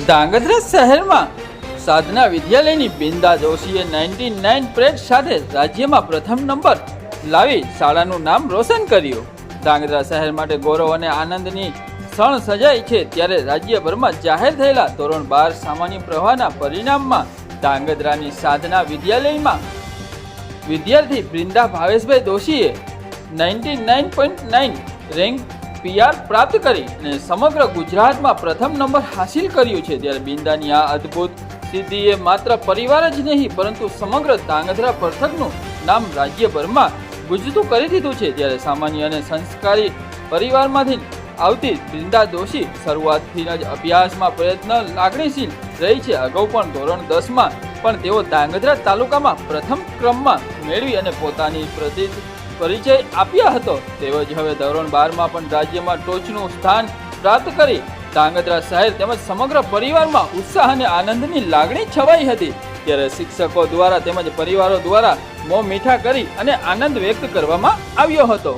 ધાંગધ્રા શહેરમાં સાધના વિદ્યાલયની બિંદા જોશીએ 99 પ્રેટ સાથે રાજ્યમાં પ્રથમ નંબર લાવી શાળાનું નામ રોશન કર્યું. ધાંગધ્રા શહેર માટે ગૌરવ અને આનંદની ક્ષણ સજાઈ છે ત્યારે રાજ્યભરમાં જાહેર થયેલા ધોરણ 12 સામાન્ય પ્રવાહના પરિણામમાં ધાંગધ્રાની સાધના વિદ્યાલયમાં વિદ્યાર્થી બિંદા ભાવેશભાઈ દોશીએ 99.9 રેન્ક PR પ્રાપ્ત કરી અને સમગ્ર ગુજરાતમાં પ્રથમ નંબર હાસિલ કર્યું છે. ત્યારે બિંદાની આ અદ્ભુત સિદ્ધિએ માત્ર પરિવાર જ નહીં પરંતુ સમગ્ર ધાંગધ્રા પંથકનું નામ રાજ્યભરમાં ગુંજતું કરી દીધું છે. ત્યારે સામાન્ય અને સંસ્કારી પરિવારમાંથી આવતી બિંદા દોશી શરૂઆતથી જ અભ્યાસમાં પ્રયત્ન લાગણીશીલ રહી છે. અગાઉ પણ ધોરણ 10માં પણ તેઓ ધાંગધ્રા તાલુકામાં પ્રથમ ક્રમમાં મેળવી અને પોતાની પરિચય આપ્યા હતો. તેઓ જ હવે ધોરણ 12માં પણ રાજ્યમાં ટોચનું સ્થાન પ્રાપ્ત કરી ધાંગધ્રા શહેર તેમજ સમગ્ર પરિવારમાં ઉત્સાહ અને આનંદની લાગણી છવાઈ હતી. ત્યારે શિક્ષકો દ્વારા તેમજ પરિવારો દ્વારા મોં મીઠા કરી અને આનંદ વ્યક્ત કરવામાં આવ્યો હતો.